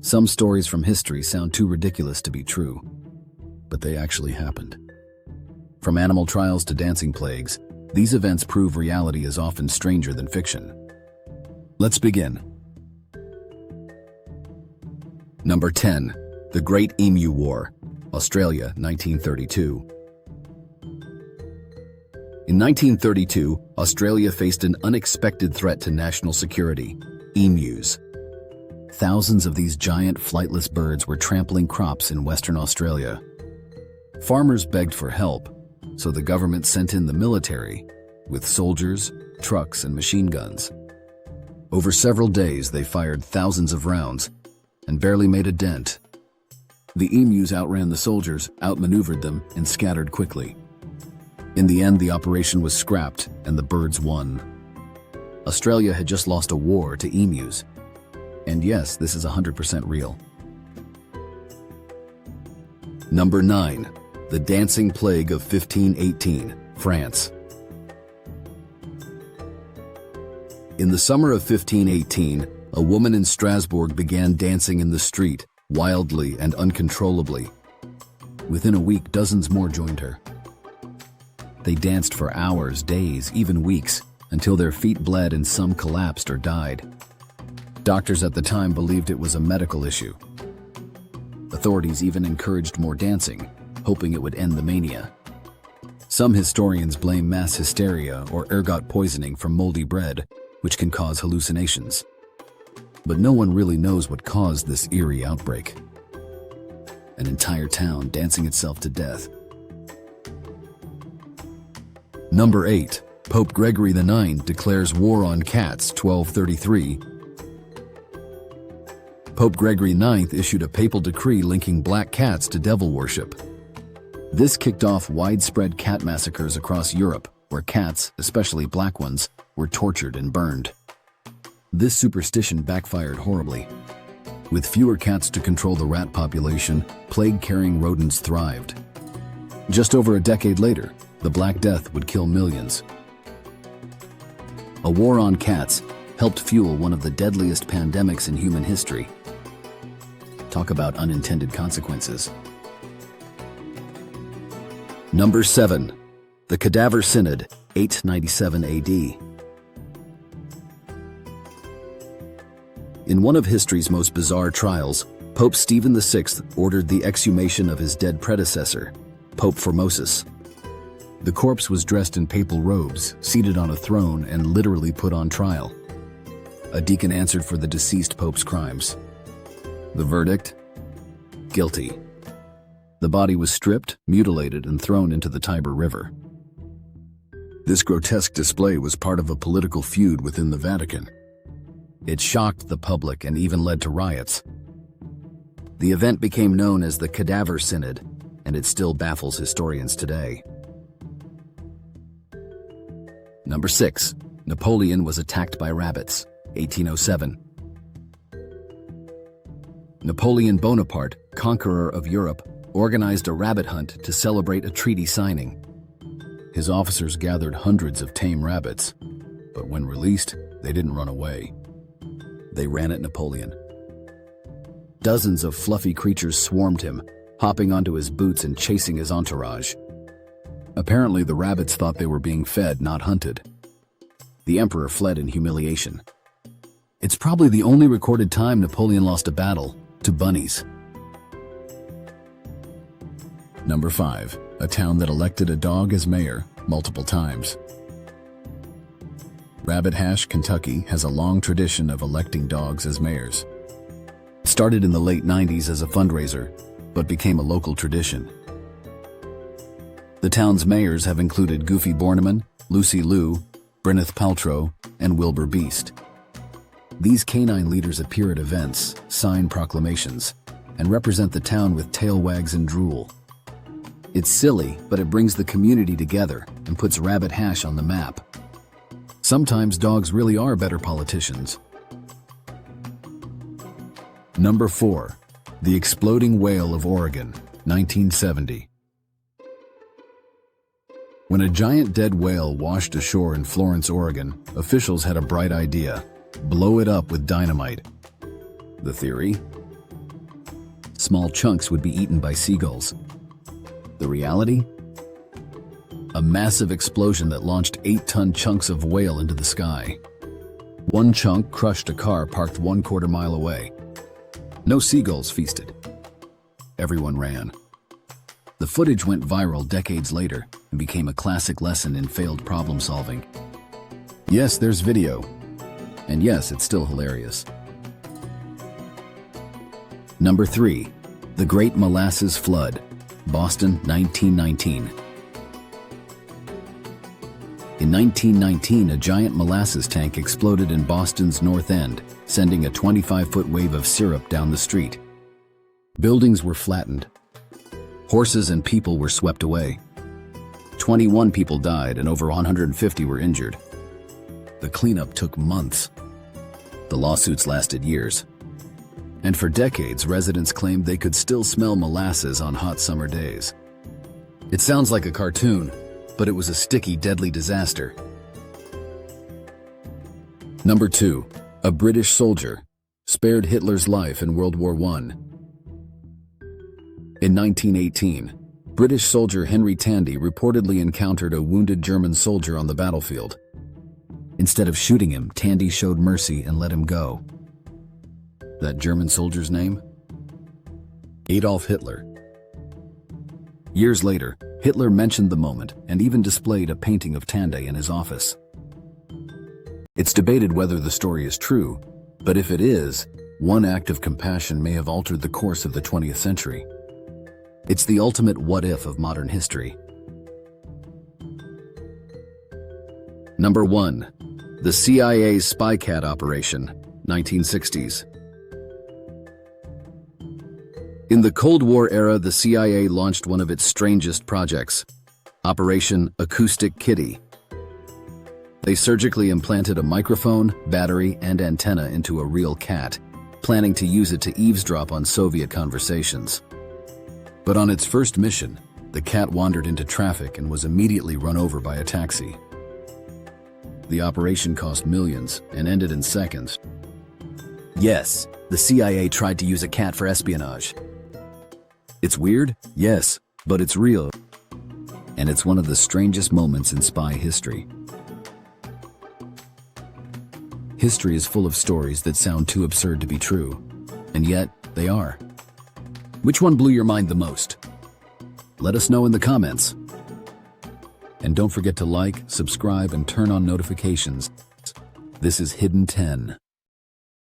Some stories from history sound too ridiculous to be true, but they actually happened. From animal trials to dancing plagues, these events prove reality is often stranger than fiction. Let's begin. Number 10. The Great Emu War, Australia, 1932. In 1932, Australia faced an unexpected threat to national security: emus. Thousands of these giant flightless birds were trampling crops in Western Australia. Farmers begged for help, so the government sent in the military with soldiers, trucks, and machine guns. Over several days, they fired thousands of rounds and barely made a dent. The emus outran the soldiers, outmaneuvered them, and scattered quickly. In the end, the operation was scrapped and the birds won. Australia had just lost a war to emus. And yes, this is 100% real. Number 9. The Dancing Plague of 1518, France. In the summer of 1518, a woman in Strasbourg began dancing in the street, wildly and uncontrollably. Within a week, dozens more joined her. They danced for hours, days, even weeks, until their feet bled and some collapsed or died. Doctors at the time believed it was a medical issue. Authorities even encouraged more dancing, hoping it would end the mania. Some historians blame mass hysteria or ergot poisoning from moldy bread, which can cause hallucinations. But no one really knows what caused this eerie outbreak. An entire town dancing itself to death. Number 8. Pope Gregory IX declares war on cats, 1233. Pope Gregory IX issued a papal decree linking black cats to devil worship. This kicked off widespread cat massacres across Europe, where cats, especially black ones, were tortured and burned. This superstition backfired horribly. With fewer cats to control the rat population, plague-carrying rodents thrived. Just over a decade later, the Black Death would kill millions. A war on cats helped fuel one of the deadliest pandemics in human history. Talk about unintended consequences. Number 7. The Cadaver Synod, 897 AD. In one of history's most bizarre trials, Pope Stephen VI ordered the exhumation of his dead predecessor, Pope Formosus. The corpse was dressed in papal robes, seated on a throne, and literally put on trial. A deacon answered for the deceased pope's crimes. The verdict? Guilty. The body was stripped, mutilated, and thrown into the Tiber River. This grotesque display was part of a political feud within the Vatican. It shocked the public and even led to riots. The event became known as the Cadaver Synod, and it still baffles historians today. Number 6. Napoleon was attacked by rabbits, 1807. Napoleon Bonaparte, conqueror of Europe, organized a rabbit hunt to celebrate a treaty signing. His officers gathered hundreds of tame rabbits, but when released, they didn't run away. They ran at Napoleon. Dozens of fluffy creatures swarmed him, hopping onto his boots and chasing his entourage. Apparently, the rabbits thought they were being fed, not hunted. The emperor fled in humiliation. It's probably the only recorded time Napoleon lost a battle to bunnies. Number 5. A town that elected a dog as mayor multiple times. Rabbit Hash, Kentucky has a long tradition of electing dogs as mayors. It started in the late 90s as a fundraiser, but became a local tradition. The town's mayors have included Goofy Borneman, Lucy Liu, Gwyneth Paltrow, and Wilbur Beast. These canine leaders appear at events, sign proclamations, and represent the town with tail wags and drool. It's silly, but it brings the community together and puts Rabbit Hash on the map. Sometimes dogs really are better politicians. Number 4. The Exploding Whale of Oregon, 1970. When a giant dead whale washed ashore in Florence, Oregon, officials had a bright idea: blow it up with dynamite. The theory? small chunks would be eaten by seagulls. The reality? A massive explosion that launched 8-ton chunks of whale into the sky. One chunk crushed a car parked 1/4 mile away. No seagulls feasted. Everyone ran. The footage went viral decades later and became a classic lesson in failed problem solving. Yes, there's video. And yes, it's still hilarious. Number 3. The Great Molasses Flood, Boston, 1919. In 1919, a giant molasses tank exploded in Boston's North End, sending a 25-foot wave of syrup down the street. Buildings were flattened. Horses and people were swept away. 21 people died and over 150 were injured. The cleanup took months. The lawsuits lasted years. And for decades, residents claimed they could still smell molasses on hot summer days. It sounds like a cartoon, but it was a sticky, deadly disaster. Number 2. A British soldier spared Hitler's life in World War I. In 1918, British soldier Henry Tandy reportedly encountered a wounded German soldier on the battlefield. Instead of shooting him, Tandy showed mercy and let him go. That German soldier's name? Adolf Hitler. Years later, Hitler mentioned the moment and even displayed a painting of Tandy in his office. It's debated whether the story is true, but if it is, one act of compassion may have altered the course of the 20th century. It's the ultimate what-if of modern history. Number 1. The CIA's Spy Cat Operation, 1960s. In the Cold War era, the CIA launched one of its strangest projects, Operation Acoustic Kitty. They surgically implanted a microphone, battery, and antenna into a real cat, planning to use it to eavesdrop on Soviet conversations. But on its first mission, the cat wandered into traffic and was immediately run over by a taxi. The operation cost millions and ended in seconds. Yes, the CIA tried to use a cat for espionage. It's weird? Yes, but it's real. And it's one of the strangest moments in spy history. History is full of stories that sound too absurd to be true, and yet they are. Which one blew your mind the most? Let us know in the comments. And don't forget to like, subscribe, and turn on notifications. This is HiddenTen.